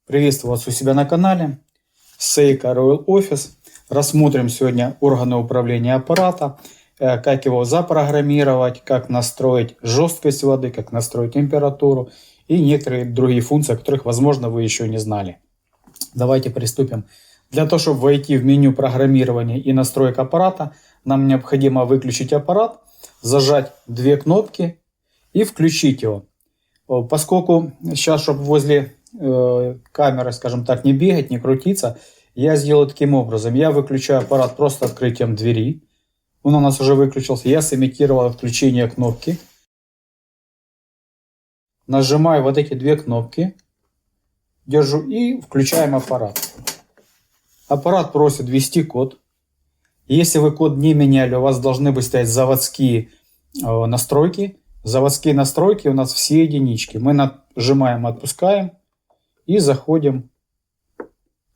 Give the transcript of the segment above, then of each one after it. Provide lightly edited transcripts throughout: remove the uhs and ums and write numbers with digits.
Приветствую вас у себя на канале. Seiko Royal Office. Рассмотрим сегодня органы управления аппарата, как его запрограммировать, как настроить жесткость воды, как настроить температуру и некоторые другие функции, о которых, возможно, вы еще не знали. Давайте приступим. Для того, чтобы войти в меню программирования и настроек аппарата, нам необходимо выключить аппарат, зажать две кнопки и включить его. Поскольку сейчас, чтобы возле камеры, скажем так, не бегать, не крутиться, я сделаю таким образом. Я выключаю аппарат просто открытием двери. Он у нас уже выключился. Я сымитировал включение кнопки. Нажимаю вот эти две кнопки. Держу и включаем аппарат. Аппарат просит ввести код. Если вы код не меняли, у вас должны быть стоять заводские настройки. Заводские настройки у нас все единички. Мы нажимаем, отпускаем и заходим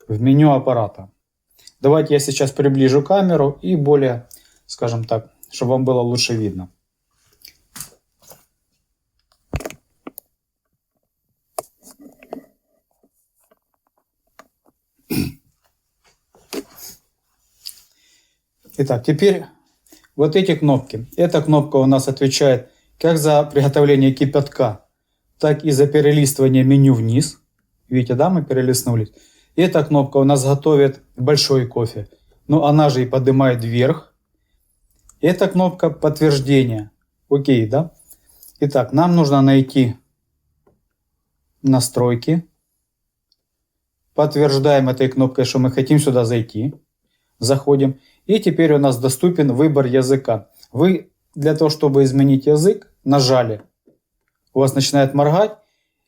в меню аппарата. Давайте я сейчас приближу камеру и более, скажем так, чтобы вам было лучше видно. Итак, теперь вот эти кнопки. Эта кнопка у нас отвечает как за приготовление кипятка, так и за перелистывание меню вниз. Видите, да, мы перелистнулись. Эта кнопка у нас готовит большой кофе, но она же и поднимает вверх. Эта кнопка подтверждения. Окей, да? Итак, нам нужно найти настройки. Подтверждаем этой кнопкой, что мы хотим сюда зайти. Заходим. И теперь у нас доступен выбор языка. Вы для того, чтобы изменить язык, нажали. У вас начинает моргать.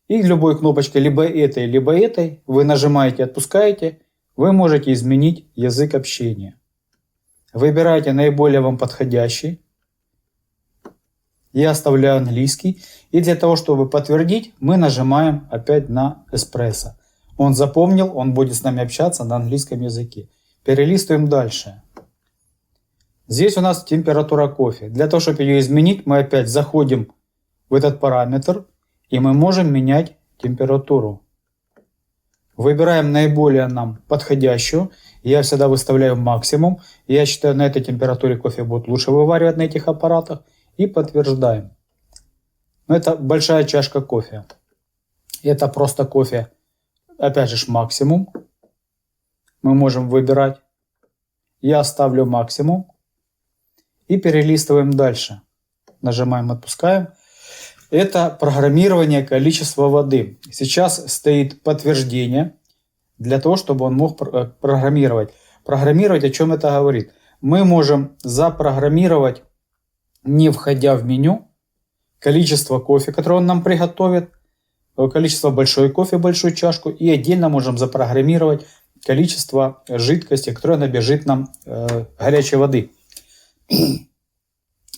И любой кнопочкой, либо этой, вы нажимаете, отпускаете, вы можете изменить язык общения. Выбираете наиболее вам подходящий. Я оставляю английский. И для того, чтобы подтвердить, мы нажимаем опять на эспрессо. Он запомнил, он будет с нами общаться на английском языке. Перелистываем дальше. Здесь у нас температура кофе. Для того, чтобы ее изменить, мы опять заходим в этот параметр. И мы можем менять температуру. Выбираем наиболее нам подходящую. Я всегда выставляю максимум. Я считаю, на этой температуре кофе будет лучше вываривать на этих аппаратах. И подтверждаем. Но это большая чашка кофе. Это просто кофе. Опять же максимум. Мы можем выбирать. Я ставлю максимум. И перелистываем дальше. Нажимаем, отпускаем. Это программирование количества воды. Сейчас стоит подтверждение для того, чтобы он мог программировать. Программировать, о чем это говорит? Мы можем запрограммировать, не входя в меню, количество кофе, которое он нам приготовит, количество большой кофе, большую чашку, и отдельно можем запрограммировать количество жидкости, которое набежит нам горячей воды.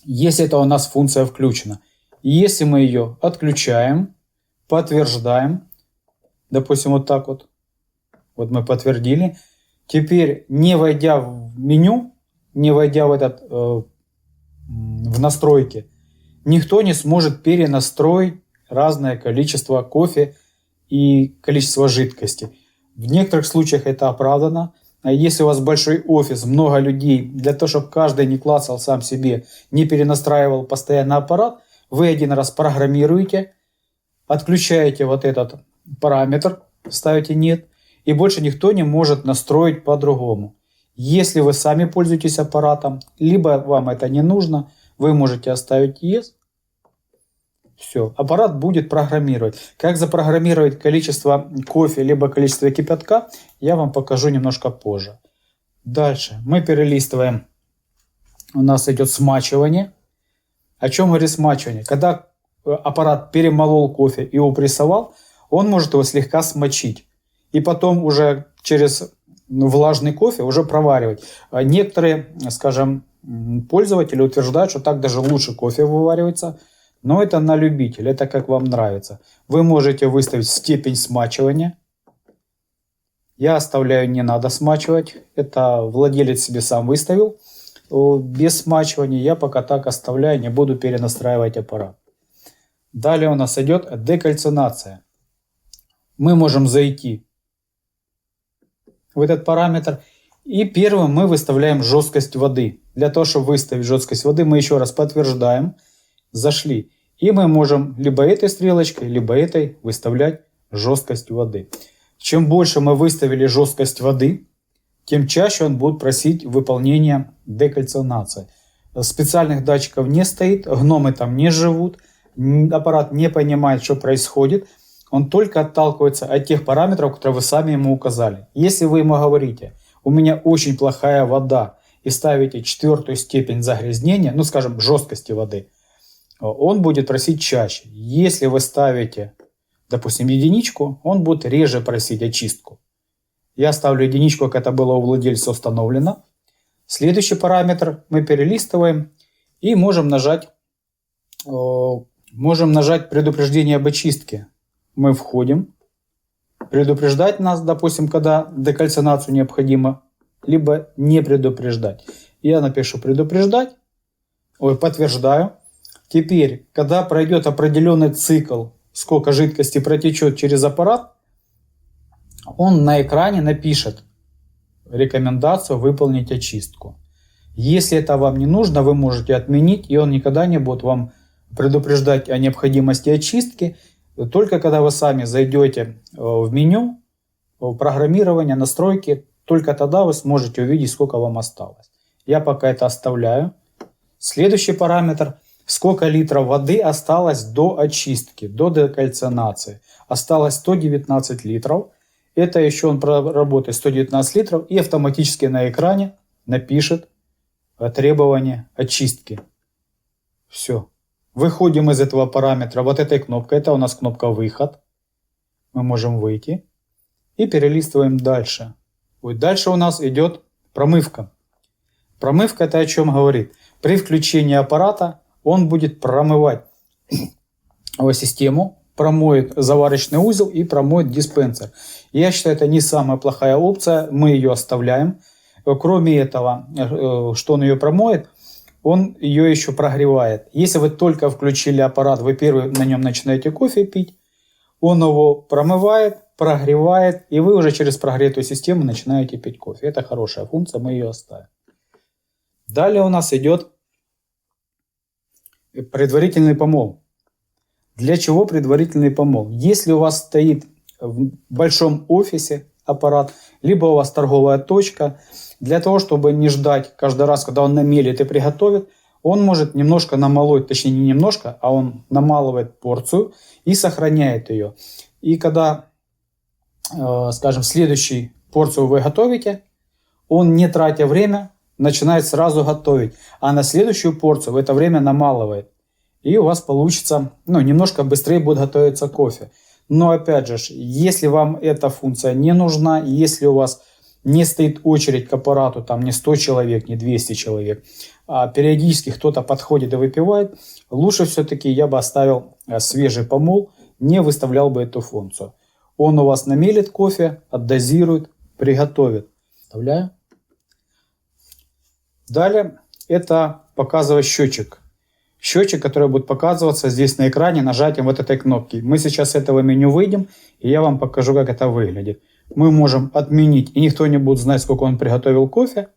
Если это у нас функция включена. Если мы ее отключаем, подтверждаем, допустим, вот так вот, вот мы подтвердили, теперь не войдя в меню, не войдя в настройки, никто не сможет перенастроить разное количество кофе и количество жидкости. В некоторых случаях это оправдано. Если у вас большой офис, много людей, для того, чтобы каждый не клацал сам себе, не перенастраивал постоянно аппарат, вы один раз программируете, отключаете вот этот параметр, ставите нет, и больше никто не может настроить по-другому. Если вы сами пользуетесь аппаратом, либо вам это не нужно, вы можете оставить yes. Все, аппарат будет программировать. Как запрограммировать количество кофе, либо количество кипятка, я вам покажу немножко позже. Дальше мы перелистываем. У нас идет смачивание. О чем говорит смачивание? Когда аппарат перемолол кофе и его прессовал, он может его слегка смочить. И потом уже через влажный кофе уже проваривать. Некоторые, скажем, пользователи утверждают, что так даже лучше кофе вываривается. Но это на любителя, это как вам нравится. Вы можете выставить степень смачивания. Я оставляю не надо смачивать. Это владелец себе сам выставил. Без смачивания я пока так оставляю, не буду перенастраивать аппарат. Далее у нас идет декальцинация. Мы можем зайти в этот параметр. И первым мы выставляем жесткость воды. Для того, чтобы выставить жесткость воды, мы еще раз подтверждаем. Зашли. И мы можем либо этой стрелочкой, либо этой выставлять жесткость воды. Чем больше мы выставили жесткость воды, тем чаще он будет просить выполнения декальцинации. Специальных датчиков не стоит, гномы там не живут, аппарат не понимает, что происходит. Он только отталкивается от тех параметров, которые вы сами ему указали. Если вы ему говорите, у меня очень плохая вода, и ставите 4-ю степень загрязнения, ну скажем, жесткости воды, он будет просить чаще. Если вы ставите, допустим, единичку, он будет реже просить очистку. Я ставлю единичку, как это было у владельца установлено. Следующий параметр мы перелистываем и можем нажать предупреждение об очистке. Мы входим. Предупреждать нас, допустим, когда декальцинацию необходимо, либо не предупреждать. Я напишу предупреждать, подтверждаю. Теперь, когда пройдет определенный цикл, сколько жидкости протечет через аппарат, он на экране напишет рекомендацию выполнить очистку. Если это вам не нужно, вы можете отменить, и он никогда не будет вам предупреждать о необходимости очистки. Только когда вы сами зайдете в меню, в программирование, настройки, только тогда вы сможете увидеть, сколько вам осталось. Я пока это оставляю. Следующий параметр. Сколько литров воды осталось до очистки, до декальцинации. Осталось 119 литров. Это еще он проработает 119 литров и автоматически на экране напишет требование очистки. Все. Выходим из этого параметра вот этой кнопкой. Это у нас кнопка «Выход». Мы можем выйти. И перелистываем дальше. Дальше у нас идет промывка. Промывка это о чем говорит? При включении аппарата он будет промывать систему, промоет заварочный узел и промоет диспенсер. Я считаю, это не самая плохая опция. Мы ее оставляем. Кроме этого, что он ее промоет, он ее еще прогревает. Если вы только включили аппарат, вы первый на нем начинаете кофе пить, он его промывает, прогревает, и вы уже через прогретую систему начинаете пить кофе. Это хорошая функция, мы ее оставим. Далее у нас идет предварительный помол. Для чего предварительный помол? Если у вас стоит в большом офисе аппарат, либо у вас торговая точка, для того, чтобы не ждать каждый раз, когда он намелит и приготовит, он может немножко намолоть, точнее не немножко, а он намалывает порцию и сохраняет ее. И когда, скажем, следующую порцию вы готовите, он, не тратя время, начинает сразу готовить, а на следующую порцию в это время намалывает. И у вас получится, немножко быстрее будет готовиться кофе. Но опять же, если вам эта функция не нужна, если у вас не стоит очередь к аппарату, там не 100 человек, не 200 человек, а периодически кто-то подходит и выпивает, лучше все-таки я бы оставил свежий помол, не выставлял бы эту функцию. Он у вас намелит кофе, отдозирует, приготовит. Вставляю. Далее это показывает счетчик. Счетчик, который будет показываться здесь на экране нажатием вот этой кнопки. Мы сейчас с этого меню выйдем, и я вам покажу, как это выглядит. Мы можем отменить, и никто не будет знать, сколько он приготовил кофе.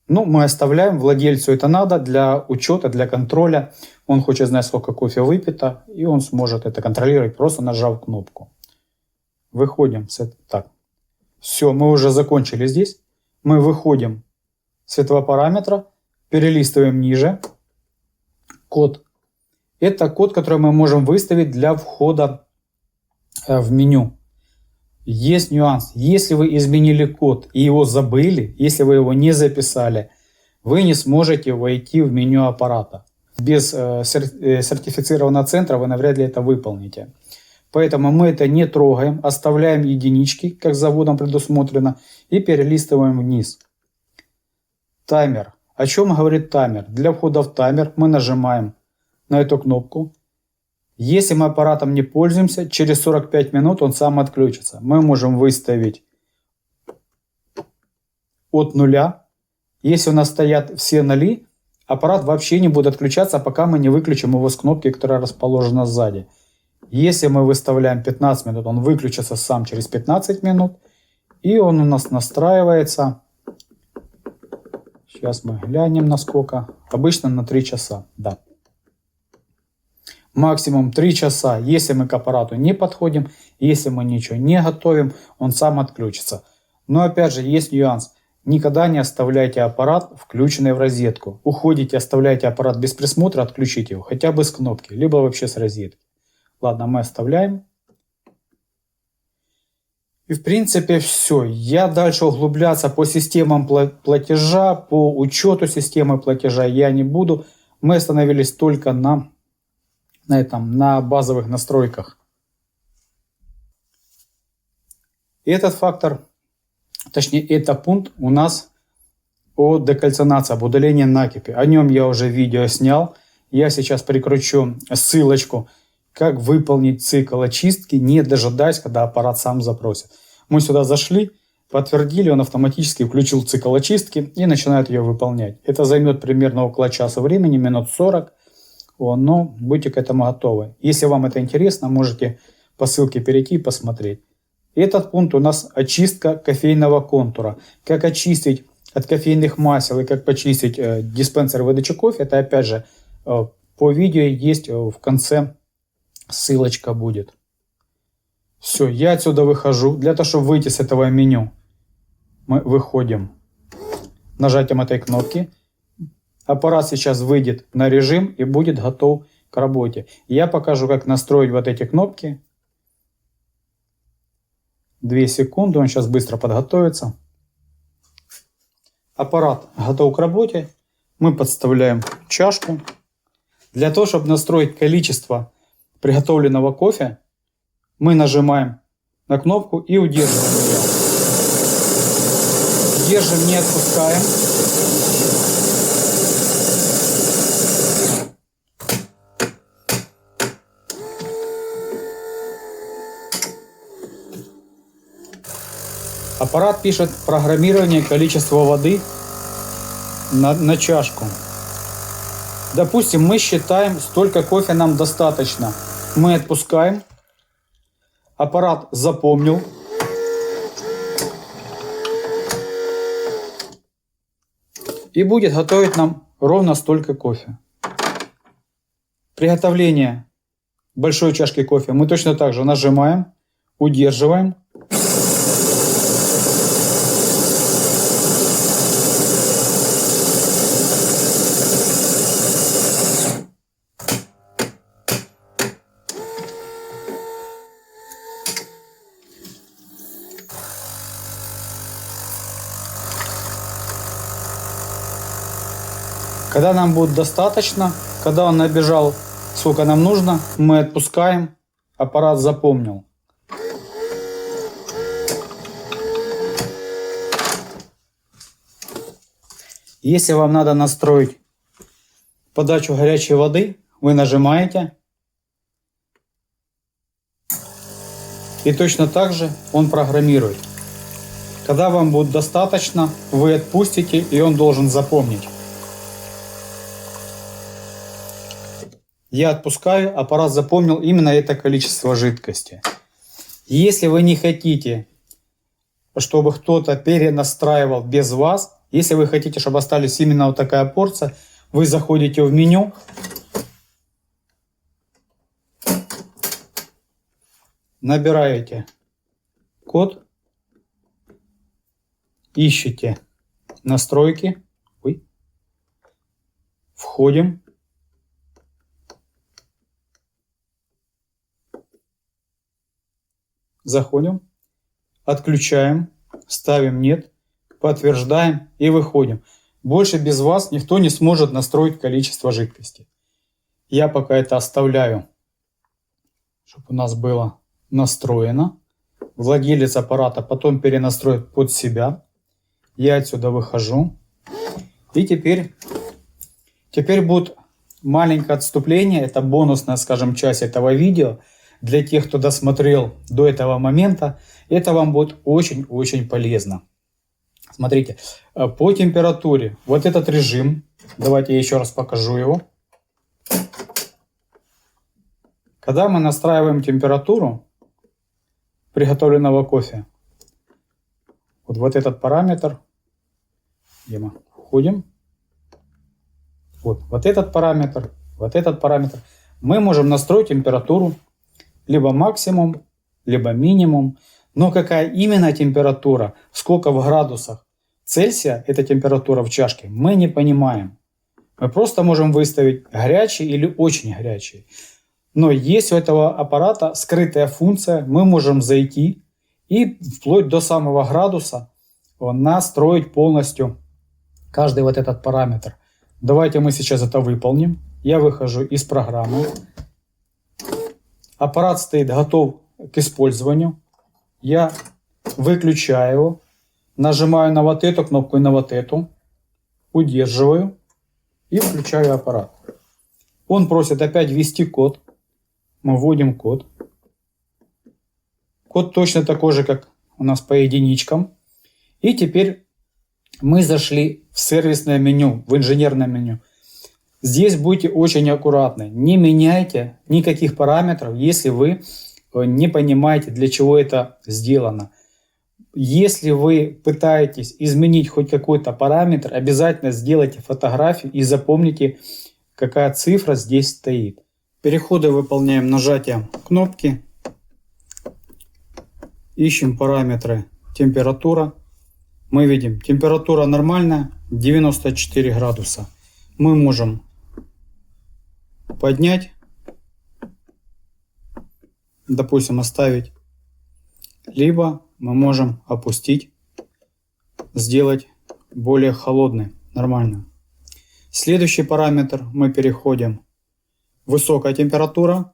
Мы оставляем, владельцу это надо для учета, для контроля. Он хочет знать, сколько кофе выпито, и он сможет это контролировать, просто нажав кнопку. Выходим с этого. Так. Все, мы уже закончили здесь. Мы выходим с этого параметра, перелистываем ниже. Код. Это код, который мы можем выставить для входа в меню. Есть нюанс. Если вы изменили код и его забыли, если вы его не записали, вы не сможете войти в меню аппарата. Без сертифицированного центра вы навряд ли это выполните. Поэтому мы это не трогаем, оставляем единички, как заводом предусмотрено, и перелистываем вниз. Таймер. О чем говорит таймер? Для входа в таймер мы нажимаем на эту кнопку. Если мы аппаратом не пользуемся, через 45 минут он сам отключится. Мы можем выставить от 0. Если у нас стоят все 0, аппарат вообще не будет отключаться, пока мы не выключим его с кнопки, которая расположена сзади. Если мы выставляем 15 минут, он выключится сам через 15 минут. И он у нас настраивается. Сейчас мы глянем на сколько. Обычно на 3 часа. Да. Максимум 3 часа. Если мы к аппарату не подходим, если мы ничего не готовим, он сам отключится. Но опять же есть нюанс. Никогда не оставляйте аппарат включенный в розетку. Уходите, оставляйте аппарат без присмотра, отключите его. Хотя бы с кнопки, либо вообще с розетки. Ладно, мы оставляем. И в принципе все. Я дальше углубляться по системам платежа, по учету системы платежа я не буду. Мы остановились только на базовых настройках. И этот фактор, точнее этот пункт у нас о декальцинации, об удалении накипи. О нем я уже видео снял. Я сейчас прикручу ссылочку, как выполнить цикл очистки, не дожидаясь, когда аппарат сам запросит. Мы сюда зашли, подтвердили, он автоматически включил цикл очистки и начинает ее выполнять. Это займет примерно около часа времени, минут 40. Но будьте к этому готовы. Если вам это интересно, можете по ссылке перейти и посмотреть. Этот пункт у нас очистка кофейного контура. Как очистить от кофейных масел и как почистить диспенсер выдачи кофе, это опять же по видео есть в конце, ссылочка будет. Все, я отсюда выхожу. Для того, чтобы выйти с этого меню, мы выходим нажатием этой кнопки. Аппарат сейчас выйдет на режим и будет готов к работе. Я покажу, как настроить вот эти кнопки. 2 секунды, он сейчас быстро подготовится. Аппарат готов к работе. Мы подставляем чашку. Для того, чтобы настроить количество приготовленного кофе, мы нажимаем на кнопку и удерживаем ее. Держим, не отпускаем. Аппарат пишет программирование количества воды на чашку. Допустим, мы считаем, столько кофе нам достаточно. Мы отпускаем. Аппарат запомнил. И будет готовить нам ровно столько кофе. Приготовление большой чашки кофе мы точно так же нажимаем, удерживаем. Когда нам будет достаточно, когда он набежал, сколько нам нужно, мы отпускаем, аппарат запомнил. Если вам надо настроить подачу горячей воды, вы нажимаете. И точно так же он программирует. Когда вам будет достаточно, вы отпустите, и он должен запомнить. Я отпускаю, аппарат запомнил именно это количество жидкости. Если вы не хотите, чтобы кто-то перенастраивал без вас, если вы хотите, чтобы остались именно вот такая порция, вы заходите в меню, набираете код, ищете настройки, входим. Заходим, отключаем, ставим нет, подтверждаем и выходим. Больше без вас никто не сможет настроить количество жидкости. Я пока это оставляю, чтобы у нас было настроено. Владелец аппарата потом перенастроит под себя. Я отсюда выхожу. И теперь будет маленькое отступление. Это бонусная, скажем, часть этого видео. Для тех, кто досмотрел до этого момента, это вам будет очень-очень полезно. Смотрите, по температуре, вот этот режим, давайте я еще раз покажу его. Когда мы настраиваем температуру приготовленного кофе, Вот этот параметр, где мы входим, вот этот параметр, мы можем настроить температуру либо максимум, либо минимум. Но какая именно температура, сколько в градусах Цельсия эта температура в чашке, мы не понимаем. Мы просто можем выставить горячий или очень горячий. Но есть у этого аппарата скрытая функция, мы можем зайти и вплоть до самого градуса настроить полностью каждый вот этот параметр. Давайте мы сейчас это выполним. Я выхожу из программы. Аппарат стоит готов к использованию. Я выключаю его, нажимаю на вот эту кнопку и на вот эту, удерживаю и включаю аппарат. Он просит опять ввести код. Мы вводим код. Код точно такой же, как у нас по единичкам. И теперь мы зашли в сервисное меню, в инженерное меню. Здесь будьте очень аккуратны. Не меняйте никаких параметров, если вы не понимаете, для чего это сделано. Если вы пытаетесь изменить хоть какой-то параметр, обязательно сделайте фотографию и запомните, какая цифра здесь стоит. Переходы выполняем нажатием кнопки. Ищем параметры температура. Мы видим, температура нормальная, 94 градуса. Мы можем поднять, допустим, оставить, либо мы можем опустить, сделать более холодный, нормально. Следующий параметр мы переходим. Высокая температура.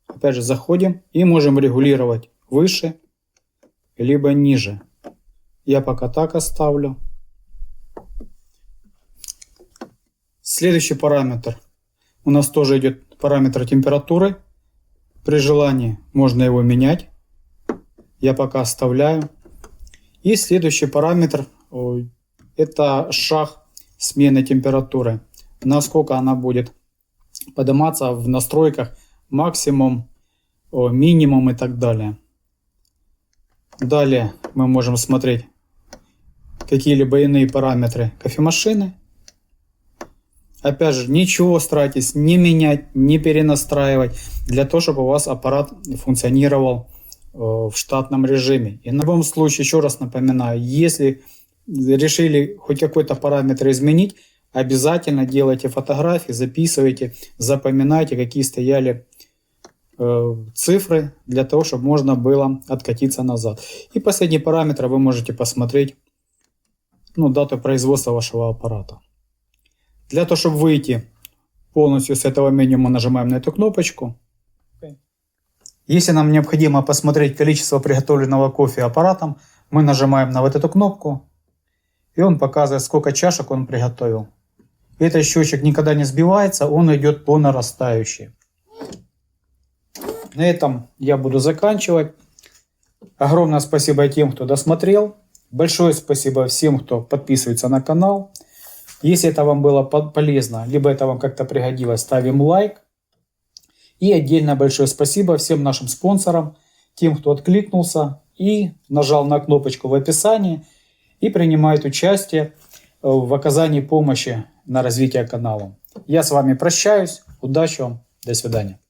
Опять же заходим и можем регулировать выше, либо ниже. Я пока так оставлю. Следующий параметр. У нас тоже идет параметр температуры. При желании можно его менять. Я пока оставляю. И следующий параметр. Это шаг смены температуры. Насколько она будет подниматься в настройках, максимум, минимум и так далее. Далее мы можем смотреть какие-либо иные параметры кофемашины. Опять же, ничего старайтесь не менять, не перенастраивать, для того, чтобы у вас аппарат функционировал в штатном режиме. И на любом случае, еще раз напоминаю, если решили хоть какой-то параметр изменить, обязательно делайте фотографии, записывайте, запоминайте, какие стояли цифры, для того, чтобы можно было откатиться назад. И последний параметр вы можете посмотреть, дату производства вашего аппарата. Для того, чтобы выйти полностью с этого меню, мы нажимаем на эту кнопочку. Если нам необходимо посмотреть количество приготовленного кофе аппаратом, мы нажимаем на вот эту кнопку, и он показывает, сколько чашек он приготовил. Этот счетчик никогда не сбивается, он идет по нарастающей. На этом я буду заканчивать. Огромное спасибо тем, кто досмотрел. Большое спасибо всем, кто подписывается на канал. Если это вам было полезно, либо это вам как-то пригодилось, ставим лайк. И отдельно большое спасибо всем нашим спонсорам, тем, кто откликнулся и нажал на кнопочку в описании и принимает участие в оказании помощи на развитие канала. Я с вами прощаюсь. Удачи вам. До свидания.